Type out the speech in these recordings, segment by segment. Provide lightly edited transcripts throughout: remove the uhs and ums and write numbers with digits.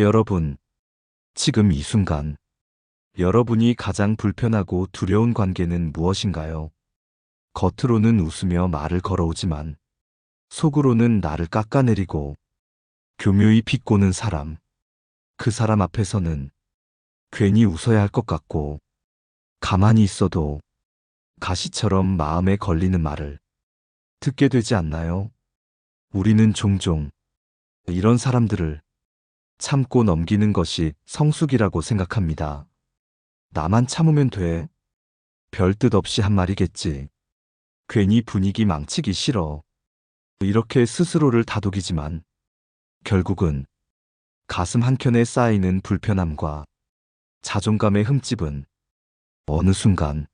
여러분, 지금 이 순간, 여러분이 가장 불편하고 두려운 관계는 무엇인가요? 겉으로는 웃으며 말을 걸어오지만, 속으로는 나를 깎아내리고, 교묘히 비꼬는 사람. 그 사람 앞에서는 괜히 웃어야 할 것 같고, 가만히 있어도 가시처럼 마음에 걸리는 말을 듣게 되지 않나요? 우리는 종종 이런 사람들을 참고 넘기는 것이 성숙이라고 생각합니다. 나만 참으면 돼. 별 뜻 없이 한 말이겠지. 괜히 분위기 망치기 싫어. 이렇게 스스로를 다독이지만 결국은 가슴 한켠에 쌓이는 불편함과 자존감의 흠집은 어느 순간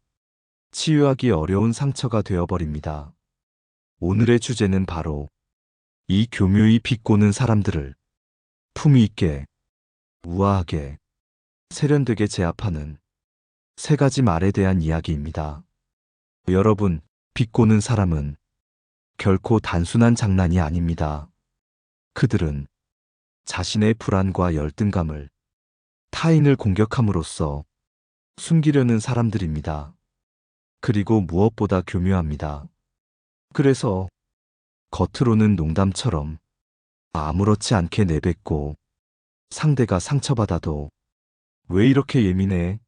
치유하기 어려운 상처가 되어버립니다. 오늘의 주제는 바로 이 교묘히 비꼬는 사람들을 품위 있게, 우아하게, 세련되게 제압하는 세 가지 말에 대한 이야기입니다. 여러분, 비꼬는 사람은 결코 단순한 장난이 아닙니다. 그들은 자신의 불안과 열등감을 타인을 공격함으로써 숨기려는 사람들입니다. 그리고 무엇보다 교묘합니다. 그래서 겉으로는 농담처럼 아무렇지 않게 내뱉고 상대가 상처받아도 왜 이렇게 예민해?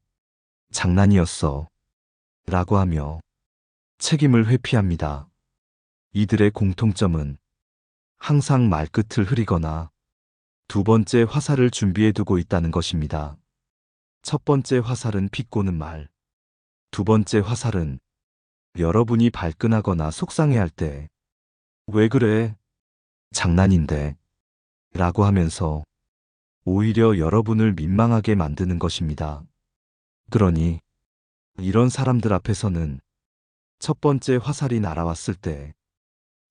장난이었어. 라고 하며 책임을 회피합니다. 이들의 공통점은 항상 말끝을 흐리거나 두 번째 화살을 준비해 두고 있다는 것입니다. 첫 번째 화살은 비꼬는 말. 두 번째 화살은 여러분이 발끈하거나 속상해할 때 왜 그래? 장난인데. 라고 하면서 오히려 여러분을 민망하게 만드는 것입니다. 그러니 이런 사람들 앞에서는 첫 번째 화살이 날아왔을 때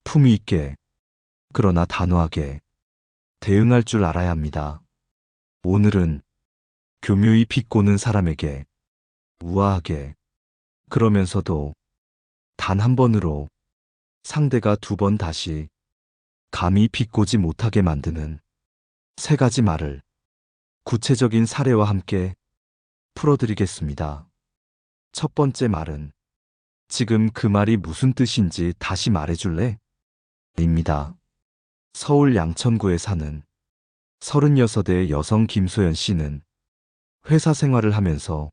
품위 있게, 그러나 단호하게 대응할 줄 알아야 합니다. 오늘은 교묘히 비꼬는 사람에게 우아하게, 그러면서도 단 한 번으로 상대가 두 번 다시 감히 비꼬지 못하게 만드는 세 가지 말을 구체적인 사례와 함께 풀어드리겠습니다. 첫 번째 말은 지금 그 말이 무슨 뜻인지 다시 말해줄래? 입니다. 서울 양천구에 사는 36의 여성 김소연 씨는 회사 생활을 하면서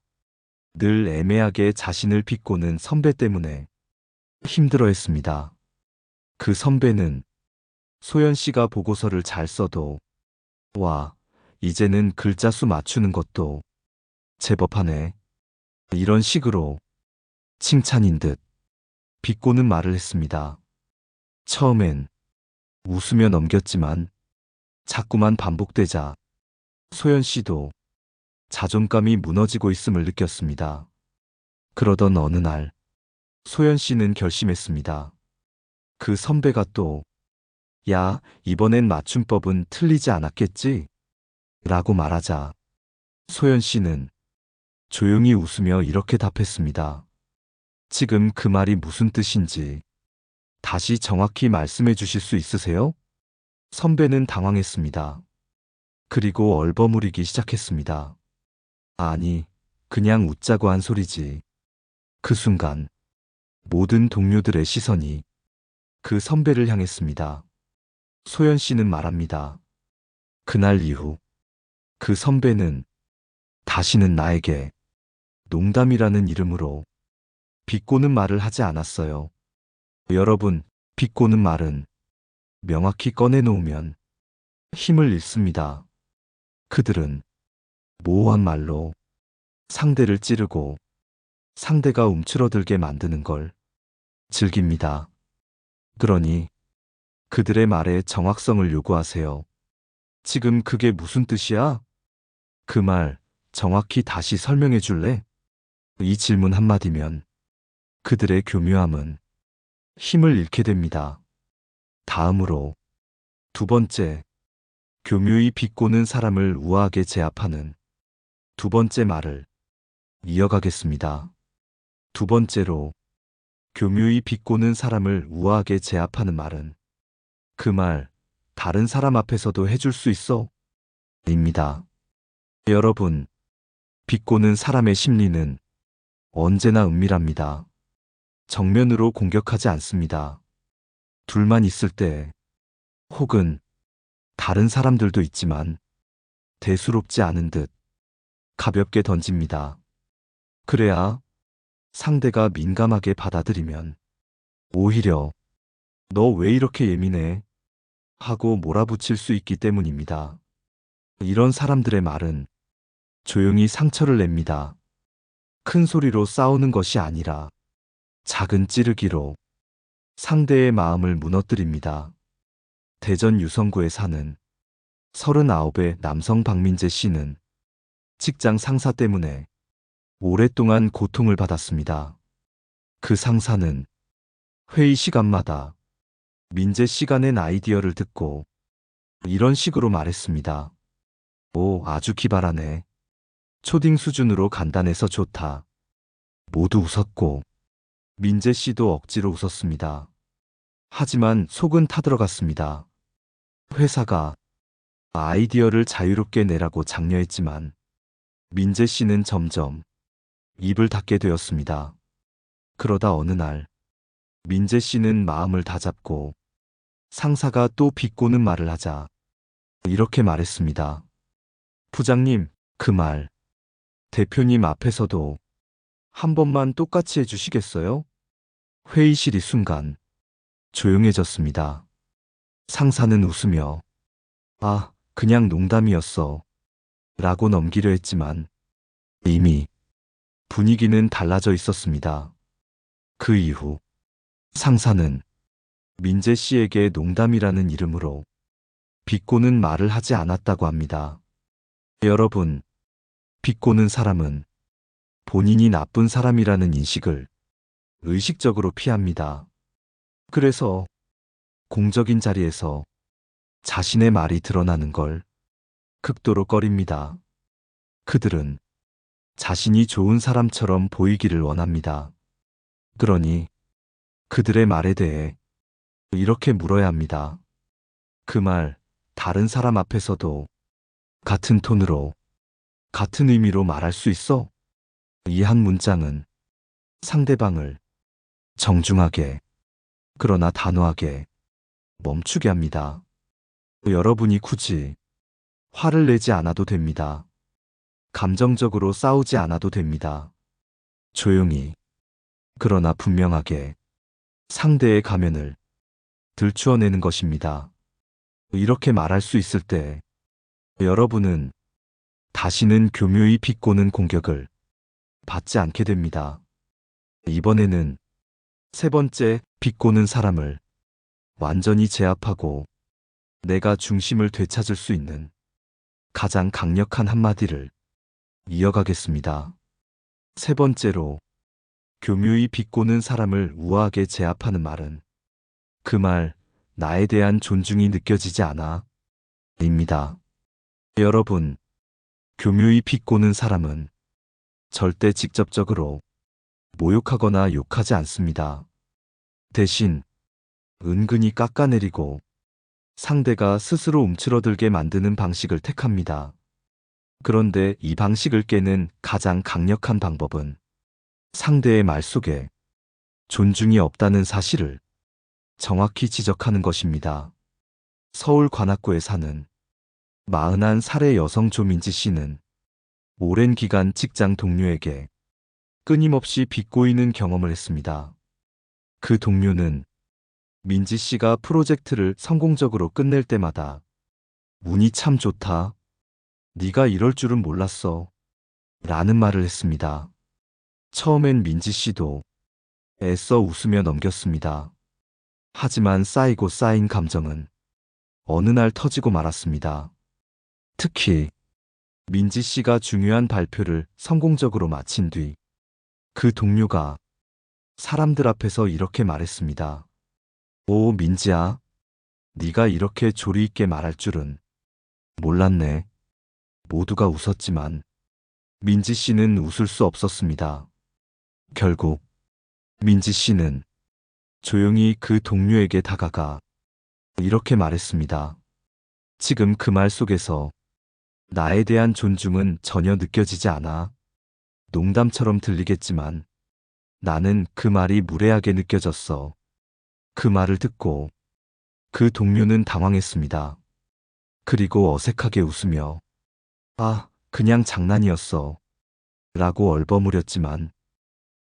늘 애매하게 자신을 비꼬는 선배 때문에 힘들어했습니다. 그 선배는 소연 씨가 보고서를 잘 써도 와, 이제는 글자 수 맞추는 것도 제법 하네. 이런 식으로 칭찬인 듯 비꼬는 말을 했습니다. 처음엔 웃으며 넘겼지만 자꾸만 반복되자 소연 씨도 자존감이 무너지고 있음을 느꼈습니다. 그러던 어느 날 소연 씨는 결심했습니다. 그 선배가 또 야, 이번엔 맞춤법은 틀리지 않았겠지? 라고 말하자 소연 씨는 조용히 웃으며 이렇게 답했습니다. 지금 그 말이 무슨 뜻인지 다시 정확히 말씀해 주실 수 있으세요? 선배는 당황했습니다. 그리고 얼버무리기 시작했습니다. 아니, 그냥 웃자고 한 소리지. 그 순간 모든 동료들의 시선이 그 선배를 향했습니다. 소연 씨는 말합니다. 그날 이후 그 선배는 다시는 나에게 농담이라는 이름으로 비꼬는 말을 하지 않았어요. 여러분, 비꼬는 말은 명확히 꺼내놓으면 힘을 잃습니다. 그들은 모호한 말로 상대를 찌르고 상대가 움츠러들게 만드는 걸 즐깁니다. 그러니 그들의 말에 정확성을 요구하세요. 지금 그게 무슨 뜻이야? 그 말 정확히 다시 설명해 줄래? 이 질문 한마디면 그들의 교묘함은 힘을 잃게 됩니다. 다음으로 두 번째, 교묘히 비꼬는 사람을 우아하게 제압하는 두 번째 말을 이어가겠습니다. 두 번째로 교묘히 비꼬는 사람을 우아하게 제압하는 말은 그 말 다른 사람 앞에서도 해줄 수 있어? 입니다. 여러분, 비꼬는 사람의 심리는 언제나 은밀합니다. 정면으로 공격하지 않습니다. 둘만 있을 때, 혹은 다른 사람들도 있지만 대수롭지 않은 듯 가볍게 던집니다. 그래야 상대가 민감하게 받아들이면 오히려 너 왜 이렇게 예민해? 하고 몰아붙일 수 있기 때문입니다. 이런 사람들의 말은 조용히 상처를 냅니다. 큰 소리로 싸우는 것이 아니라 작은 찌르기로 상대의 마음을 무너뜨립니다. 대전 유성구에 사는 39의 남성 박민재 씨는 직장 상사 때문에 오랫동안 고통을 받았습니다. 그 상사는 회의 시간마다 민재 씨가 낸 아이디어를 듣고 이런 식으로 말했습니다. 오, 아주 기발하네. 초딩 수준으로 간단해서 좋다. 모두 웃었고 민재 씨도 억지로 웃었습니다. 하지만 속은 타들어갔습니다. 회사가 아이디어를 자유롭게 내라고 장려했지만 민재 씨는 점점 입을 닫게 되었습니다. 그러다 어느 날 민재 씨는 마음을 다잡고 상사가 또 비꼬는 말을 하자 이렇게 말했습니다. 부장님, 그 말 대표님 앞에서도 한 번만 똑같이 해주시겠어요? 회의실이 순간 조용해졌습니다. 상사는 웃으며 아, 그냥 농담이었어 라고 넘기려 했지만 이미 분위기는 달라져 있었습니다. 그 이후 상사는 민재 씨에게 농담이라는 이름으로 비꼬는 말을 하지 않았다고 합니다. 여러분, 비꼬는 사람은 본인이 나쁜 사람이라는 인식을 의식적으로 피합니다. 그래서 공적인 자리에서 자신의 말이 드러나는 걸 극도로 꺼립니다. 그들은 자신이 좋은 사람처럼 보이기를 원합니다. 그러니 그들의 말에 대해 이렇게 물어야 합니다. 그 말 다른 사람 앞에서도 같은 톤으로, 같은 의미로 말할 수 있어? 이 한 문장은 상대방을 정중하게, 그러나 단호하게 멈추게 합니다. 여러분이 굳이 화를 내지 않아도 됩니다. 감정적으로 싸우지 않아도 됩니다. 조용히, 그러나 분명하게 상대의 가면을 들추어내는 것입니다. 이렇게 말할 수 있을 때 여러분은 다시는 교묘히 비꼬는 공격을 받지 않게 됩니다. 이번에는 세 번째, 비꼬는 사람을 완전히 제압하고 내가 중심을 되찾을 수 있는 가장 강력한 한마디를 이어가겠습니다. 세 번째로, 교묘히 비꼬는 사람을 우아하게 제압하는 말은 그 말, 나에 대한 존중이 느껴지지 않아? 입니다. 여러분, 교묘히 비꼬는 사람은 절대 직접적으로 모욕하거나 욕하지 않습니다. 대신 은근히 깎아내리고 상대가 스스로 움츠러들게 만드는 방식을 택합니다. 그런데 이 방식을 깨는 가장 강력한 방법은 상대의 말 속에 존중이 없다는 사실을 정확히 지적하는 것입니다. 서울 관악구에 사는 41살의 여성 조민지 씨는 오랜 기간 직장 동료에게 끊임없이 비꼬이는 경험을 했습니다. 그 동료는 민지 씨가 프로젝트를 성공적으로 끝낼 때마다 운이 참 좋다. 네가 이럴 줄은 몰랐어. 라는 말을 했습니다. 처음엔 민지 씨도 애써 웃으며 넘겼습니다. 하지만 쌓이고 쌓인 감정은 어느 날 터지고 말았습니다. 특히 민지 씨가 중요한 발표를 성공적으로 마친 뒤 그 동료가 사람들 앞에서 이렇게 말했습니다. 오, 민지야, 네가 이렇게 조리 있게 말할 줄은 몰랐네. 모두가 웃었지만 민지 씨는 웃을 수 없었습니다. 결국 민지 씨는 조용히 그 동료에게 다가가 이렇게 말했습니다. 지금 그 말 속에서 나에 대한 존중은 전혀 느껴지지 않아. 농담처럼 들리겠지만 나는 그 말이 무례하게 느껴졌어. 그 말을 듣고 그 동료는 당황했습니다. 그리고 어색하게 웃으며 아, 그냥 장난이었어. 라고 얼버무렸지만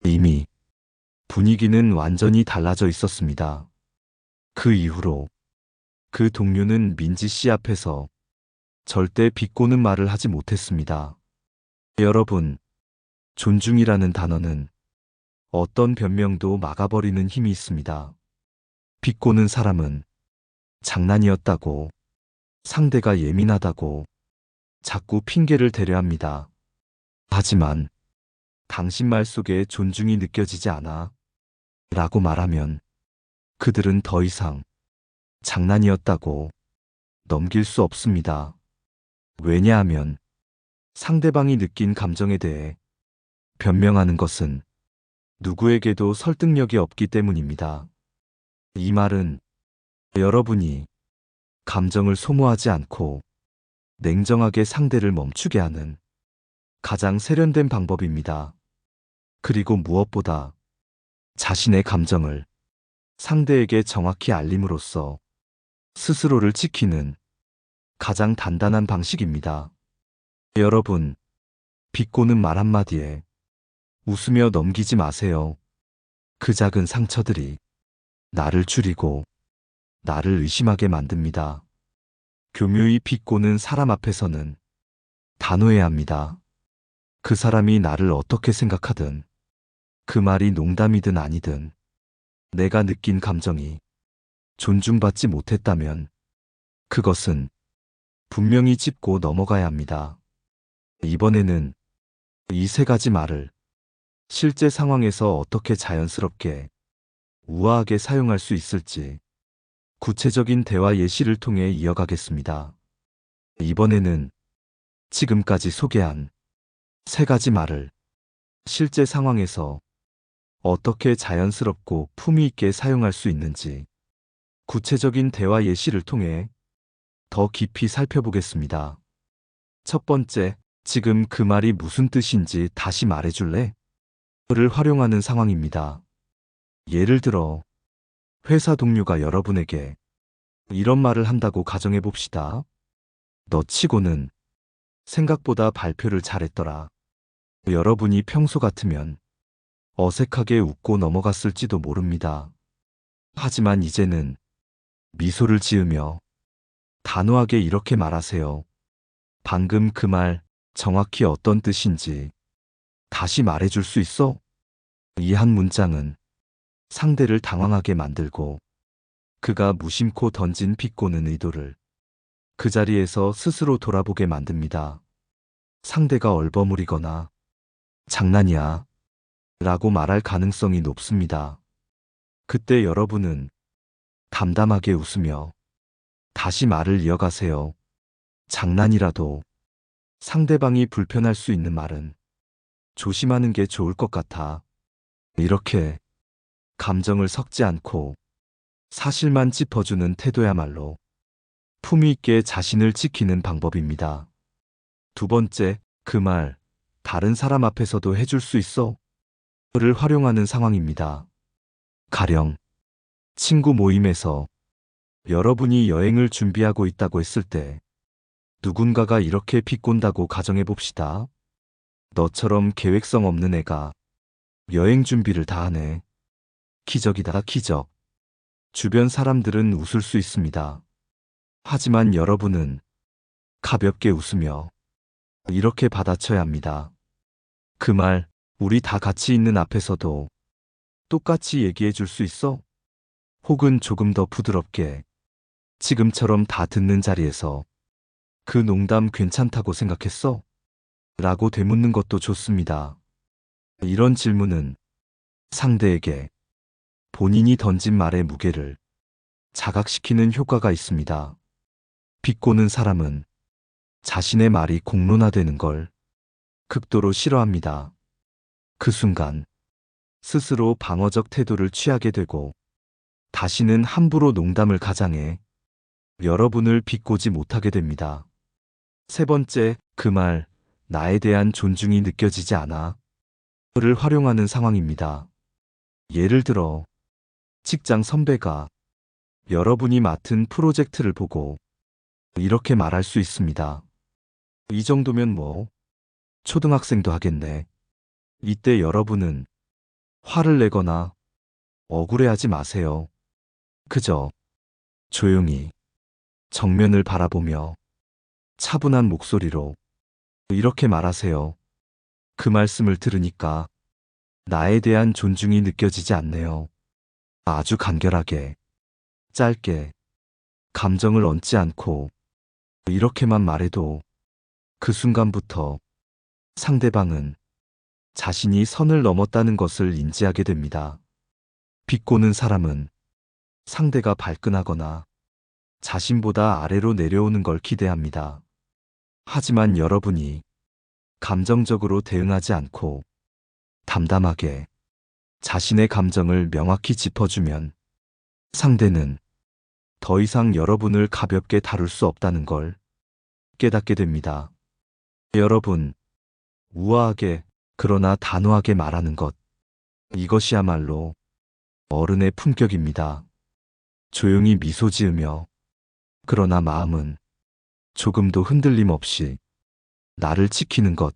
이미 분위기는 완전히 달라져 있었습니다. 그 이후로 그 동료는 민지 씨 앞에서 절대 비꼬는 말을 하지 못했습니다. 여러분, 존중이라는 단어는 어떤 변명도 막아버리는 힘이 있습니다. 비꼬는 사람은 장난이었다고, 상대가 예민하다고 자꾸 핑계를 대려 합니다. 하지만 당신 말 속에 존중이 느껴지지 않아 라고 말하면 그들은 더 이상 장난이었다고 넘길 수 없습니다. 왜냐하면 상대방이 느낀 감정에 대해 변명하는 것은 누구에게도 설득력이 없기 때문입니다. 이 말은 여러분이 감정을 소모하지 않고 냉정하게 상대를 멈추게 하는 가장 세련된 방법입니다. 그리고 무엇보다 자신의 감정을 상대에게 정확히 알림으로써 스스로를 지키는 가장 단단한 방식입니다. 여러분, 비꼬는 말 한마디에 웃으며 넘기지 마세요. 그 작은 상처들이 나를 줄이고 나를 의심하게 만듭니다. 교묘히 비꼬는 사람 앞에서는 단호해야 합니다. 그 사람이 나를 어떻게 생각하든, 그 말이 농담이든 아니든, 내가 느낀 감정이 존중받지 못했다면 그것은 분명히 짚고 넘어가야 합니다. 이번에는 이 세 가지 말을 실제 상황에서 어떻게 자연스럽게 우아하게 사용할 수 있을지 구체적인 대화 예시를 통해 이어가겠습니다. 이번에는 지금까지 소개한 세 가지 말을 실제 상황에서 어떻게 자연스럽고 품위 있게 사용할 수 있는지 구체적인 대화 예시를 통해 더 깊이 살펴보겠습니다. 첫 번째, 지금 그 말이 무슨 뜻인지 다시 말해줄래? 를 활용하는 상황입니다. 예를 들어, 회사 동료가 여러분에게 이런 말을 한다고 가정해 봅시다. 너 치고는 생각보다 발표를 잘했더라. 여러분이 평소 같으면 어색하게 웃고 넘어갔을지도 모릅니다. 하지만 이제는 미소를 지으며 단호하게 이렇게 말하세요. 방금 그 말 정확히 어떤 뜻인지 다시 말해줄 수 있어? 이 한 문장은 상대를 당황하게 만들고 그가 무심코 던진 비꼬는 의도를 그 자리에서 스스로 돌아보게 만듭니다. 상대가 얼버무리거나 장난이야 라고 말할 가능성이 높습니다. 그때 여러분은 담담하게 웃으며 다시 말을 이어가세요. 장난이라도 상대방이 불편할 수 있는 말은 조심하는 게 좋을 것 같아. 이렇게 감정을 섞지 않고 사실만 짚어주는 태도야말로 품위 있게 자신을 지키는 방법입니다. 두 번째, 그 말 다른 사람 앞에서도 해줄 수 있어? 를 활용하는 상황입니다. 가령 친구 모임에서 여러분이 여행을 준비하고 있다고 했을 때 누군가가 이렇게 비꼰다고 가정해 봅시다. 너처럼 계획성 없는 애가 여행 준비를 다 하네. 기적이다, 기적. 주변 사람들은 웃을 수 있습니다. 하지만 여러분은 가볍게 웃으며 이렇게 받아쳐야 합니다. 그 말, 우리 다 같이 있는 앞에서도 똑같이 얘기해 줄 수 있어? 혹은 조금 더 부드럽게, 지금처럼 다 듣는 자리에서 그 농담 괜찮다고 생각했어? 라고 되묻는 것도 좋습니다. 이런 질문은 상대에게 본인이 던진 말의 무게를 자각시키는 효과가 있습니다. 비꼬는 사람은 자신의 말이 공론화되는 걸 극도로 싫어합니다. 그 순간 스스로 방어적 태도를 취하게 되고 다시는 함부로 농담을 가장해 여러분을 비꼬지 못하게 됩니다. 세 번째, 그 말, 나에 대한 존중이 느껴지지 않아. 를 활용하는 상황입니다. 예를 들어, 직장 선배가 여러분이 맡은 프로젝트를 보고 이렇게 말할 수 있습니다. 이 정도면 뭐, 초등학생도 하겠네. 이때 여러분은 화를 내거나 억울해하지 마세요. 그저 조용히 정면을 바라보며 차분한 목소리로 이렇게 말하세요. 그 말씀을 들으니까 나에 대한 존중이 느껴지지 않네요. 아주 간결하게, 짧게, 감정을 얹지 않고 이렇게만 말해도 그 순간부터 상대방은 자신이 선을 넘었다는 것을 인지하게 됩니다. 비꼬는 사람은 상대가 발끈하거나 자신보다 아래로 내려오는 걸 기대합니다. 하지만 여러분이 감정적으로 대응하지 않고 담담하게 자신의 감정을 명확히 짚어주면 상대는 더 이상 여러분을 가볍게 다룰 수 없다는 걸 깨닫게 됩니다. 여러분, 우아하게 그러나 단호하게 말하는 것, 이것이야말로 어른의 품격입니다. 조용히 미소 지으며 그러나 마음은 조금도 흔들림 없이 나를 지키는 것,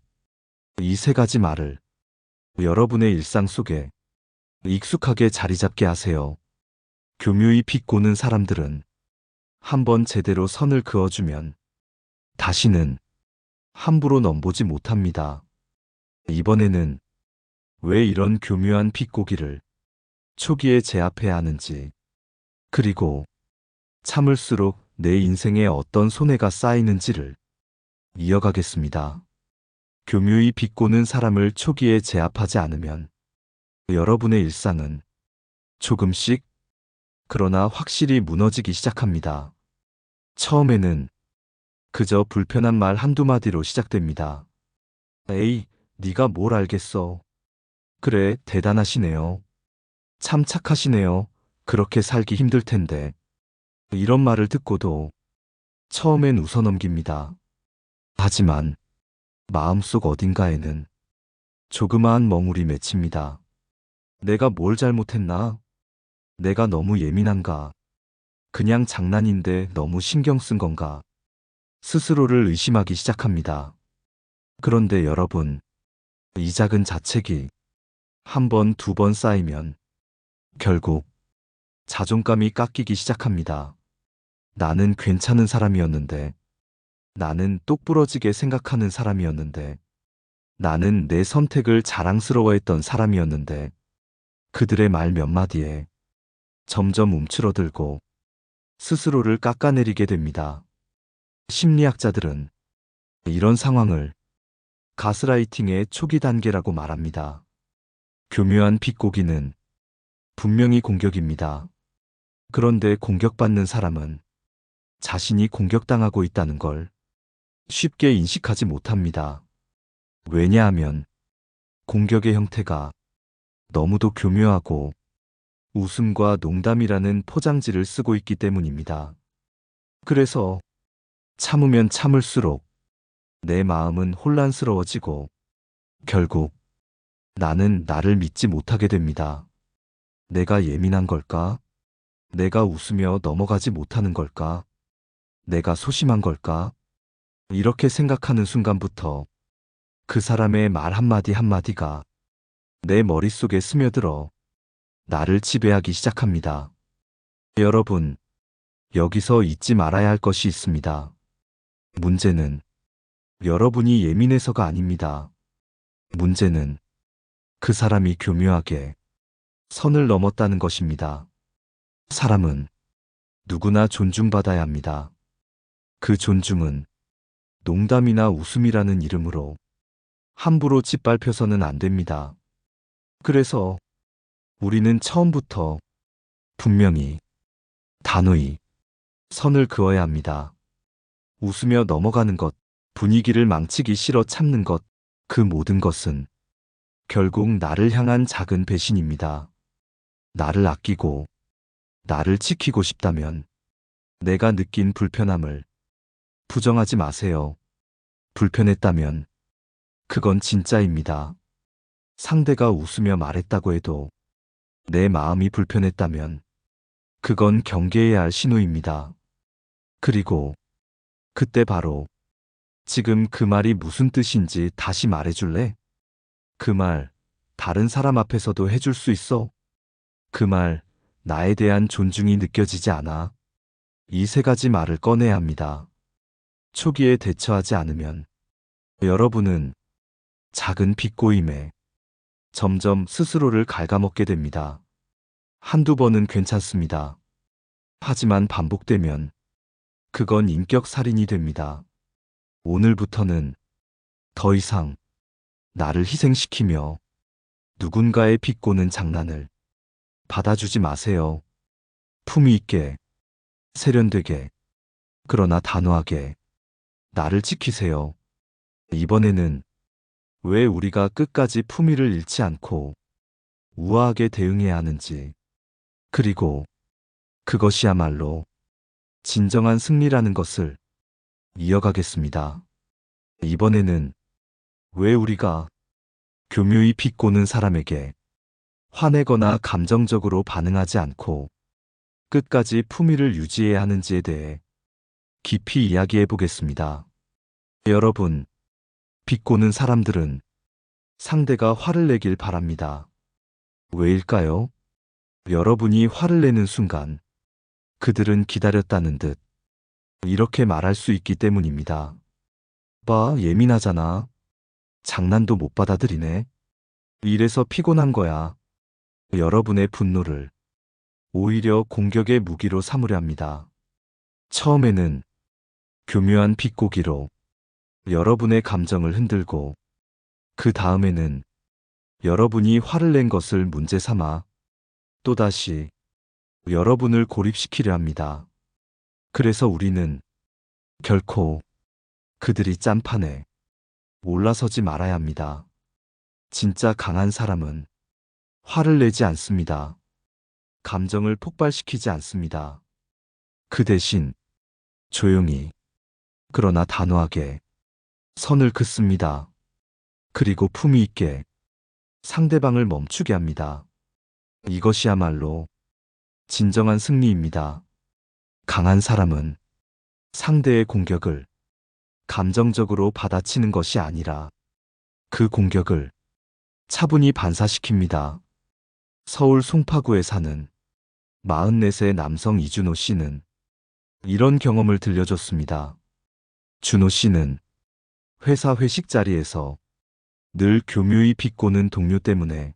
이 세 가지 말을 여러분의 일상 속에 익숙하게 자리 잡게 하세요. 교묘히 비꼬는 사람들은 한번 제대로 선을 그어주면 다시는 함부로 넘보지 못합니다. 이번에는 왜 이런 교묘한 비꼬기를 초기에 제압해야 하는지, 그리고 참을수록 내 인생에 어떤 손해가 쌓이는지를 이어가겠습니다. 교묘히 비꼬는 사람을 초기에 제압하지 않으면 여러분의 일상은 조금씩 그러나 확실히 무너지기 시작합니다. 처음에는 그저 불편한 말 한두 마디로 시작됩니다. 에이, 네가 뭘 알겠어. 그래, 대단하시네요. 참 착하시네요. 그렇게 살기 힘들 텐데. 이런 말을 듣고도 처음엔 웃어넘깁니다. 하지만 마음속 어딘가에는 조그마한 멍울이 맺힙니다. 내가 뭘 잘못했나? 내가 너무 예민한가? 그냥 장난인데 너무 신경 쓴 건가? 스스로를 의심하기 시작합니다. 그런데 여러분, 이 작은 자책이 한 번, 두 번 쌓이면 결국 자존감이 깎이기 시작합니다. 나는 괜찮은 사람이었는데, 나는 똑부러지게 생각하는 사람이었는데, 나는 내 선택을 자랑스러워했던 사람이었는데, 그들의 말 몇 마디에 점점 움츠러들고 스스로를 깎아내리게 됩니다. 심리학자들은 이런 상황을 가스라이팅의 초기 단계라고 말합니다. 교묘한 비꼬기는 분명히 공격입니다. 그런데 공격받는 사람은 자신이 공격당하고 있다는 걸 쉽게 인식하지 못합니다. 왜냐하면 공격의 형태가 너무도 교묘하고 웃음과 농담이라는 포장지를 쓰고 있기 때문입니다. 그래서 참으면 참을수록 내 마음은 혼란스러워지고 결국 나는 나를 믿지 못하게 됩니다. 내가 예민한 걸까? 내가 웃으며 넘어가지 못하는 걸까? 내가 소심한 걸까? 이렇게 생각하는 순간부터 그 사람의 말 한마디 한마디가 내 머릿속에 스며들어 나를 지배하기 시작합니다. 여러분, 여기서 잊지 말아야 할 것이 있습니다. 문제는 여러분이 예민해서가 아닙니다. 문제는 그 사람이 교묘하게 선을 넘었다는 것입니다. 사람은 누구나 존중받아야 합니다. 그 존중은 농담이나 웃음이라는 이름으로 함부로 짓밟혀서는 안 됩니다. 그래서 우리는 처음부터 분명히 단호히 선을 그어야 합니다. 웃으며 넘어가는 것, 분위기를 망치기 싫어 참는 것, 그 모든 것은 결국 나를 향한 작은 배신입니다. 나를 아끼고 나를 지키고 싶다면 내가 느낀 불편함을 부정하지 마세요. 불편했다면 그건 진짜입니다. 상대가 웃으며 말했다고 해도 내 마음이 불편했다면 그건 경계해야 할 신호입니다. 그리고 그때 바로 지금 그 말이 무슨 뜻인지 다시 말해줄래? 그 말 다른 사람 앞에서도 해줄 수 있어? 그 말 나에 대한 존중이 느껴지지 않아? 이 세 가지 말을 꺼내야 합니다. 초기에 대처하지 않으면 여러분은 작은 비꼬임에 점점 스스로를 갉아먹게 됩니다. 한두 번은 괜찮습니다. 하지만 반복되면 그건 인격 살인이 됩니다. 오늘부터는 더 이상 나를 희생시키며 누군가의 비꼬는 장난을 받아주지 마세요. 품위 있게, 세련되게, 그러나 단호하게 나를 지키세요. 이번에는 왜 우리가 끝까지 품위를 잃지 않고 우아하게 대응해야 하는지, 그리고 그것이야말로 진정한 승리라는 것을 이어가겠습니다. 이번에는 왜 우리가 교묘히 비꼬는 사람에게 화내거나 감정적으로 반응하지 않고 끝까지 품위를 유지해야 하는지에 대해 깊이 이야기해 보겠습니다. 여러분, 비꼬는 사람들은 상대가 화를 내길 바랍니다. 왜일까요? 여러분이 화를 내는 순간 그들은 기다렸다는 듯 이렇게 말할 수 있기 때문입니다. 봐, 예민하잖아. 장난도 못 받아들이네. 이래서 피곤한 거야. 여러분의 분노를 오히려 공격의 무기로 삼으려 합니다. 처음에는 교묘한 비꼬기로 여러분의 감정을 흔들고 그 다음에는 여러분이 화를 낸 것을 문제 삼아 또다시 여러분을 고립시키려 합니다. 그래서 우리는 결코 그들이 짠판에 올라서지 말아야 합니다. 진짜 강한 사람은 화를 내지 않습니다. 감정을 폭발시키지 않습니다. 그 대신 조용히 그러나 단호하게 선을 긋습니다. 그리고 품위 있게 상대방을 멈추게 합니다. 이것이야말로 진정한 승리입니다. 강한 사람은 상대의 공격을 감정적으로 받아치는 것이 아니라 그 공격을 차분히 반사시킵니다. 서울 송파구에 사는 44세 남성 이준호 씨는 이런 경험을 들려줬습니다. 준호 씨는 회사 회식 자리에서 늘 교묘히 비꼬는 동료 때문에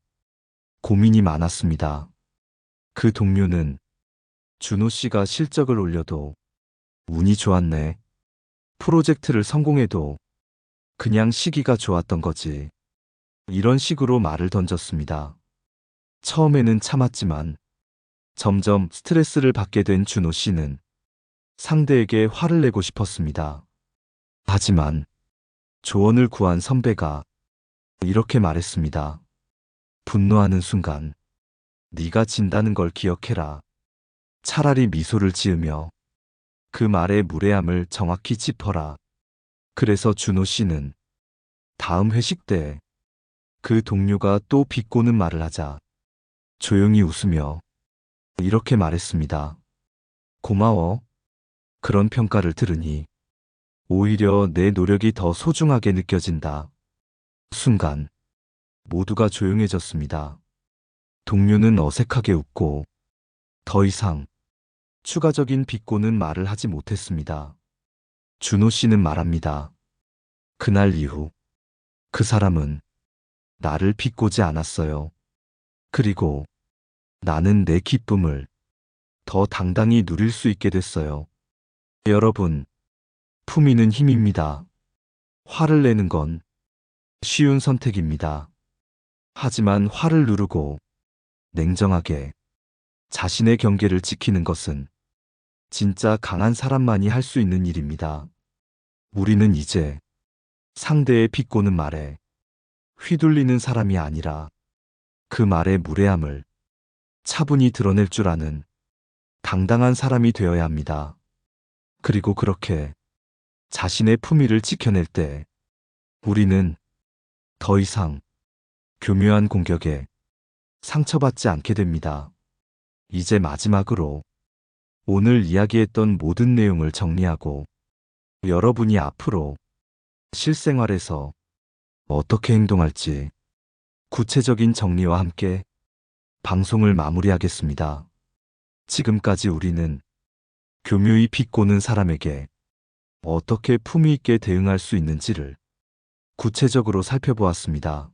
고민이 많았습니다. 그 동료는 준호 씨가 실적을 올려도 운이 좋았네. 프로젝트를 성공해도 그냥 시기가 좋았던 거지. 이런 식으로 말을 던졌습니다. 처음에는 참았지만 점점 스트레스를 받게 된 준호 씨는 상대에게 화를 내고 싶었습니다. 하지만 조언을 구한 선배가 이렇게 말했습니다. 분노하는 순간 네가 진다는 걸 기억해라. 차라리 미소를 지으며 그 말의 무례함을 정확히 짚어라. 그래서 준호 씨는 다음 회식 때 그 동료가 또 비꼬는 말을 하자 조용히 웃으며 이렇게 말했습니다. 고마워. 그런 평가를 들으니 오히려 내 노력이 더 소중하게 느껴진다. 순간 모두가 조용해졌습니다. 동료는 어색하게 웃고 더 이상 추가적인 비꼬는 말을 하지 못했습니다. 준호 씨는 말합니다. 그날 이후 그 사람은 나를 비꼬지 않았어요. 그리고 나는 내 기쁨을 더 당당히 누릴 수 있게 됐어요. 여러분, 품위는 힘입니다. 화를 내는 건 쉬운 선택입니다. 하지만 화를 누르고 냉정하게 자신의 경계를 지키는 것은 진짜 강한 사람만이 할 수 있는 일입니다. 우리는 이제 상대의 비꼬는 말에 휘둘리는 사람이 아니라 그 말의 무례함을 차분히 드러낼 줄 아는 당당한 사람이 되어야 합니다. 그리고 그렇게 자신의 품위를 지켜낼 때 우리는 더 이상 교묘한 공격에 상처받지 않게 됩니다. 이제 마지막으로 오늘 이야기했던 모든 내용을 정리하고 여러분이 앞으로 실생활에서 어떻게 행동할지 구체적인 정리와 함께 방송을 마무리하겠습니다. 지금까지 우리는 교묘히 비꼬는 사람에게 어떻게 품위 있게 대응할 수 있는지를 구체적으로 살펴보았습니다.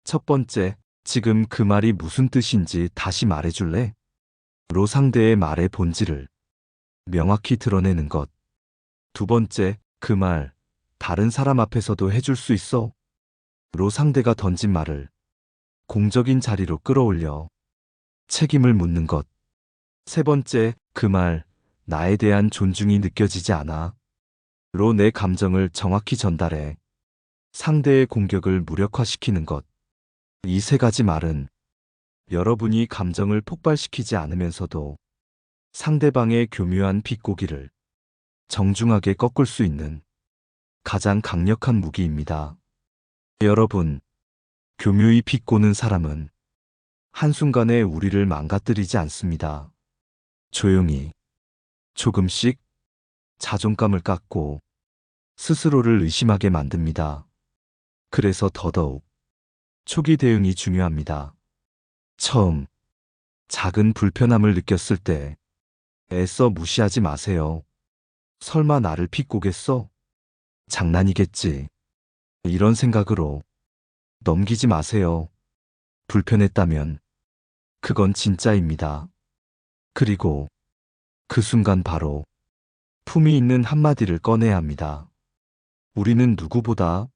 첫 번째, 지금 그 말이 무슨 뜻인지 다시 말해줄래? 로 상대의 말의 본질을 명확히 드러내는 것. 두 번째, 그 말 다른 사람 앞에서도 해줄 수 있어? 로 상대가 던진 말을 공적인 자리로 끌어올려 책임을 묻는 것. 세 번째, 그 말 나에 대한 존중이 느껴지지 않아? 로 내 감정을 정확히 전달해 상대의 공격을 무력화시키는 것. 이 세 가지 말은 여러분이 감정을 폭발시키지 않으면서도 상대방의 교묘한 비꼬기를 정중하게 꺾을 수 있는 가장 강력한 무기입니다. 여러분, 교묘히 비꼬는 사람은 한순간에 우리를 망가뜨리지 않습니다. 조용히, 조금씩 자존감을 깎고 스스로를 의심하게 만듭니다. 그래서 더더욱 초기 대응이 중요합니다. 처음 작은 불편함을 느꼈을 때 애써 무시하지 마세요. 설마 나를 비꼬겠어? 장난이겠지. 이런 생각으로 넘기지 마세요. 불편했다면 그건 진짜입니다. 그리고 그 순간 바로 품위 있는 한마디를 꺼내야 합니다. 우리는 누구보다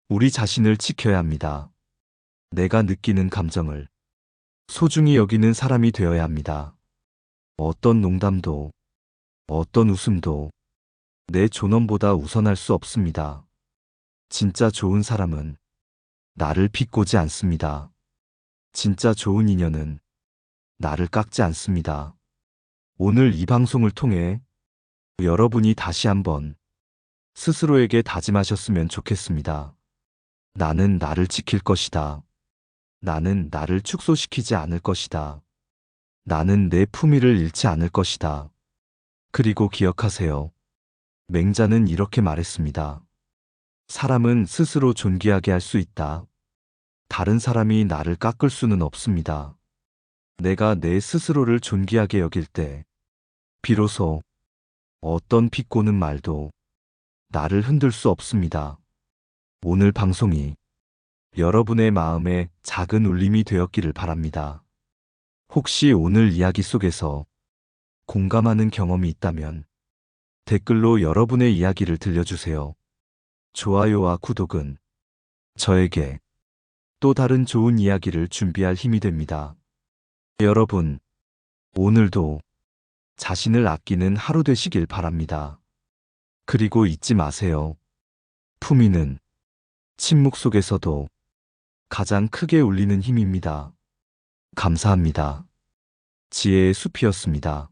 우리 자신을 지켜야 합니다. 내가 느끼는 감정을 소중히 여기는 사람이 되어야 합니다. 어떤 농담도, 어떤 웃음도 내 존엄보다 우선할 수 없습니다. 진짜 좋은 사람은 나를 비꼬지 않습니다. 진짜 좋은 인연은 나를 깎지 않습니다. 오늘 이 방송을 통해 여러분이 다시 한번 스스로에게 다짐하셨으면 좋겠습니다. 나는 나를 지킬 것이다. 나는 나를 축소시키지 않을 것이다. 나는 내 품위를 잃지 않을 것이다. 그리고 기억하세요. 맹자는 이렇게 말했습니다. 사람은 스스로 존귀하게 할 수 있다. 다른 사람이 나를 깎을 수는 없습니다. 내가 내 스스로를 존귀하게 여길 때 비로소 어떤 비꼬는 말도 나를 흔들 수 없습니다. 오늘 방송이 여러분의 마음에 작은 울림이 되었기를 바랍니다. 혹시 오늘 이야기 속에서 공감하는 경험이 있다면 댓글로 여러분의 이야기를 들려주세요. 좋아요와 구독은 저에게 또 다른 좋은 이야기를 준비할 힘이 됩니다. 여러분, 오늘도 자신을 아끼는 하루 되시길 바랍니다. 그리고 잊지 마세요. 품위는 침묵 속에서도 가장 크게 울리는 힘입니다. 감사합니다. 지혜의 숲이었습니다.